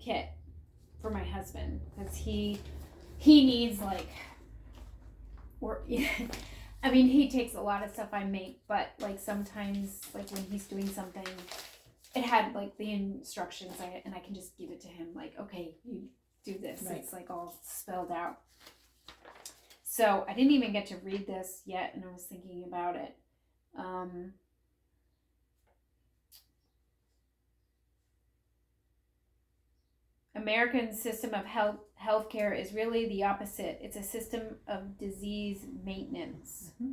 kit for my husband because he needs like, or I mean, he takes a lot of stuff I make, but like sometimes like when he's doing something, it had like the instructions and I can just give it to him like, okay, you do this. Right. It's like all spelled out. So I didn't even get to read this yet, and I was thinking about it. American system of healthcare is really the opposite. It's a system of disease maintenance. Mm-hmm.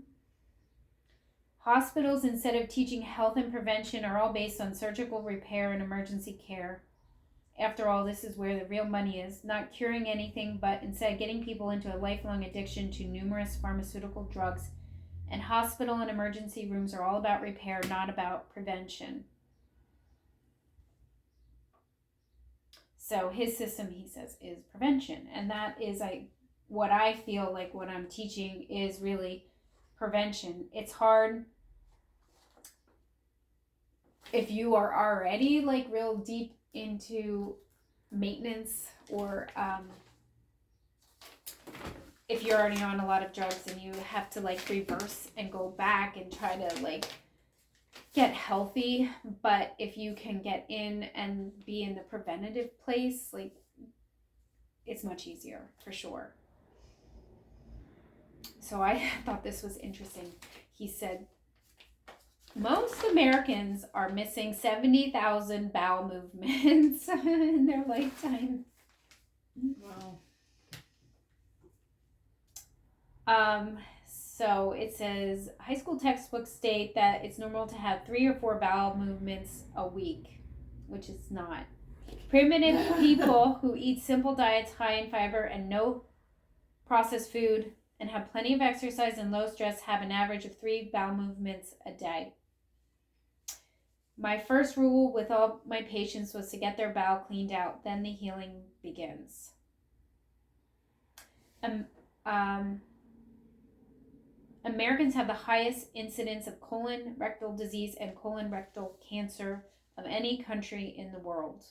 Hospitals, instead of teaching health and prevention, are all based on surgical repair and emergency care. After all, this is where the real money is, not curing anything, but instead getting people into a lifelong addiction to numerous pharmaceutical drugs. And hospital and emergency rooms are all about repair, not about prevention. So his system, he says, is prevention. And that is what I feel like what I'm teaching is really prevention. It's hard if you are already like real deep into maintenance, or if you're already on a lot of drugs and you have to like reverse and go back and try to like get healthy. But if you can get in and be in the preventative place, like it's much easier for sure. So I thought this was interesting. He said, most Americans are missing 70,000 bowel movements in their lifetime. Wow. So it says, high school textbooks state that it's normal to have 3 or 4 bowel movements a week, which is not. Primitive people who eat simple diets high in fiber and no processed food and have plenty of exercise and low stress have an average of 3 bowel movements a day. My first rule with all my patients was to get their bowel cleaned out. Then the healing begins. Americans have the highest incidence of colon rectal disease and colon rectal cancer of any country in the world.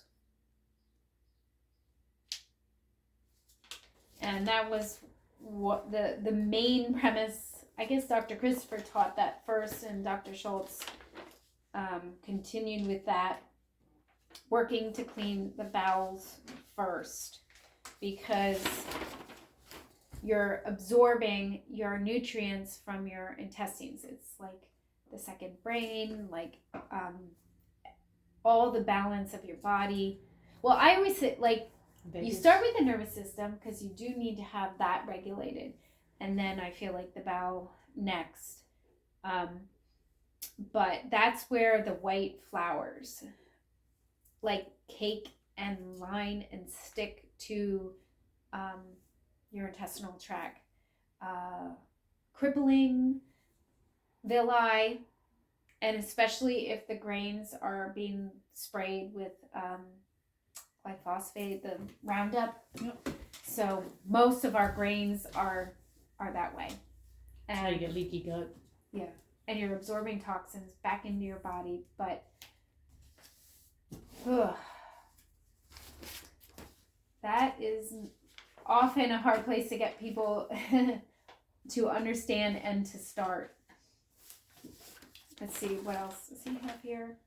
And that was what the main premise. I guess Dr. Christopher taught that first, and Dr. Schulze continued with that, working to clean the bowels first, because you're absorbing your nutrients from your intestines. It's like the second brain, like all the balance of your body. Well, I always say, like, you start with the nervous system because you do need to have that regulated, and then I feel like the bowel next. But that's where the white flowers, like cake and line and stick to your intestinal tract. Crippling, villi, and especially if the grains are being sprayed with glyphosate, the Roundup. Yep. So most of our grains are that way. And so you get leaky gut. Yeah. And you're absorbing toxins back into your body, but that is often a hard place to get people to understand and to start. Let's see, what else does he have here?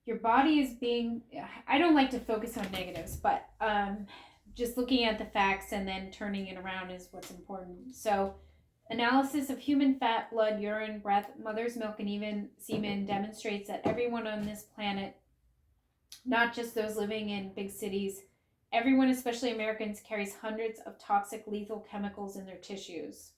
Your body is being, I don't like to focus on negatives, but just looking at the facts and then turning it around is what's important. So, analysis of human fat, blood, urine, breath, mother's milk, and even semen demonstrates that everyone on this planet, not just those living in big cities, everyone, especially Americans, carries hundreds of toxic, lethal chemicals in their tissues.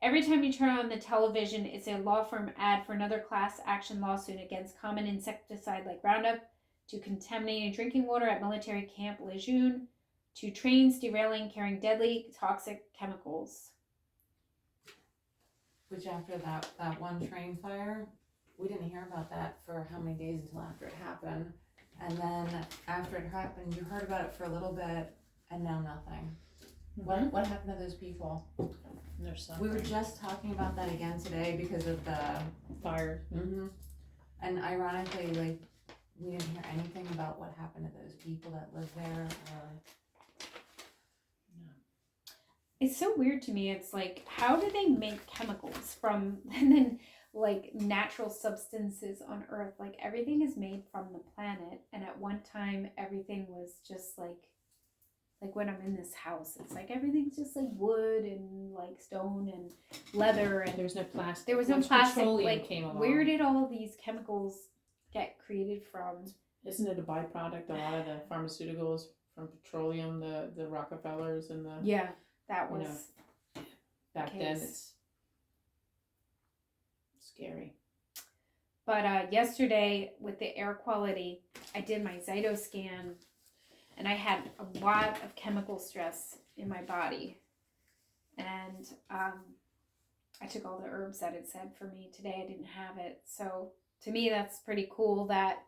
Every time you turn on the television, it's a law firm ad for another class action lawsuit against common insecticide like Roundup, to contaminating drinking water at military camp Lejeune, to trains derailing carrying deadly toxic chemicals. Which after that one train fire, we didn't hear about that for how many days until after it happened. And then after it happened, you heard about it for a little bit, and now nothing. Mhm. What happened to those people? There's some We were just talking about that again today because of the. fires. And ironically, like, we didn't hear anything about what happened to those people that live there. Or It's so weird to me. It's like, how do they make chemicals from, and then like natural substances on Earth? Like everything is made from the planet, and at one time everything was just like when I'm in this house, it's like everything's just like wood and like stone and leather, and There's no plastic. there was no Once plastic. petroleum Like, came along. where did all these chemicals get created from? Isn't it a byproduct? A lot of the pharmaceuticals from petroleum, the Rockefellers and the Yeah, that was back then. case. It's scary. But yesterday with the air quality, I did my Zytoscan, and I had a lot of chemical stress in my body. And I took all the herbs that it said for me. Today I didn't have it. So to me, that's pretty cool that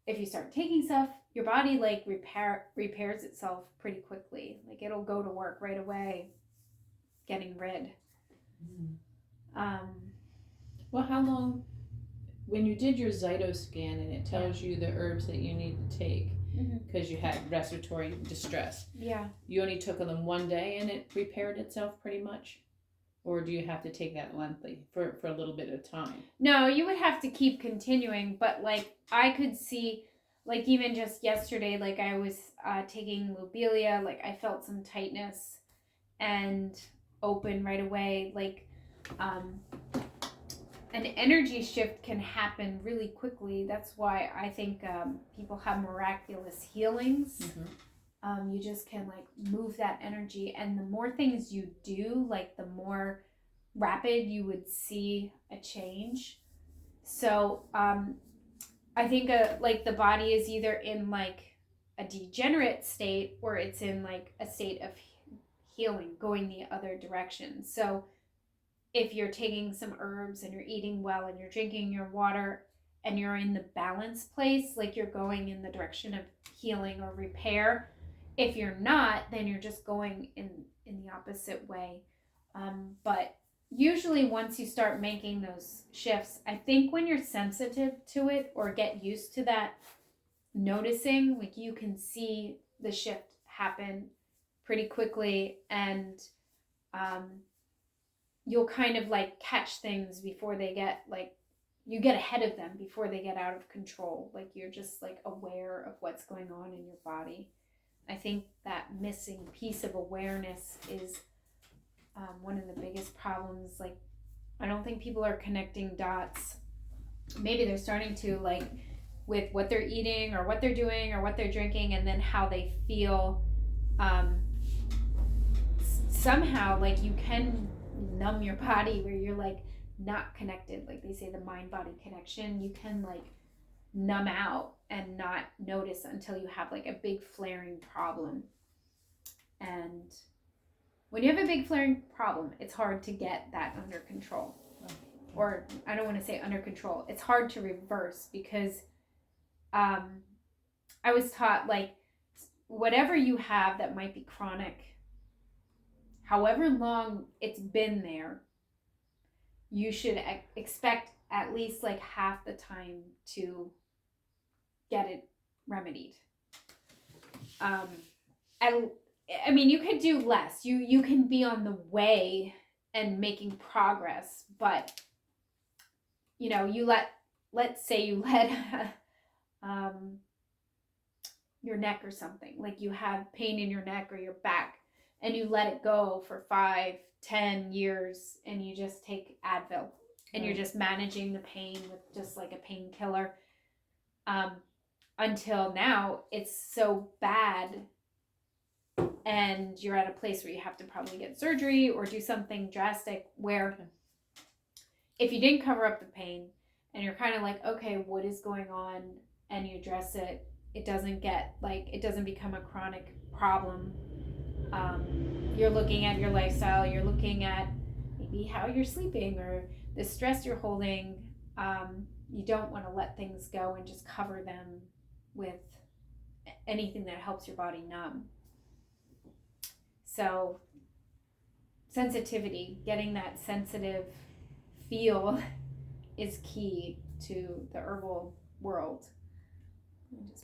if you start taking stuff, your body like repairs itself pretty quickly. Like it'll go to work right away, getting rid. Well, how long, when you did your Zytoscan and it tells you the herbs that you need to take because you had respiratory distress, you only took them one day and it repaired itself pretty much? Or do you have to take that monthly for a little bit of time? No, you would have to keep continuing, but like I could see, like even just yesterday, like I was taking lobelia, like I felt some tightness and open right away. Like an energy shift can happen really quickly. That's why I think people have miraculous healings. You just can like move that energy, and the more things you do, like the more rapid you would see a change. So I think like the body is either in like a degenerate state or it's in like a state of healing, going the other direction. So if you're taking some herbs and you're eating well and you're drinking your water and you're in the balance place, like you're going in the direction of healing or repair. If you're not, then you're just going in the opposite way. But usually once you start making those shifts, I think when you're sensitive to it or get used to that noticing, like you can see the shift happen pretty quickly, and you'll kind of like catch things before they get like, you get ahead of them before they get out of control. Like you're just like aware of what's going on in your body. I think that missing piece of awareness is one of the biggest problems. Like I don't think people are connecting dots. Maybe they're starting to, like with what they're eating or what they're doing or what they're drinking, and then how they feel. Somehow like you can numb your body where you're like not connected. Like they say the mind-body connection, you can like numb out and not notice until you have like a big flaring problem. And when you have a big flaring problem, it's hard to get that under control. Or I don't want to say under control, it's hard to reverse, because I was taught like whatever you have that might be chronic, however long it's been there, you should expect at least like half the time to get it remedied. And I mean, you could do less. You can be on the way and making progress, but you know, let's say you let your neck or something, like you have pain in your neck or your back, and you let it go for 5-10 years, and you just take Advil, and you're just managing the pain with just like a painkiller, until now it's so bad and you're at a place where you have to probably get surgery or do something drastic, where if you didn't cover up the pain and you're kind of like, okay, what is going on, and you address it, it doesn't become a chronic problem. You're looking at your lifestyle, you're looking at maybe how you're sleeping or the stress you're holding. You don't want to let things go and just cover them with anything that helps your body numb. So sensitivity, getting that sensitive feel is key to the herbal world. Just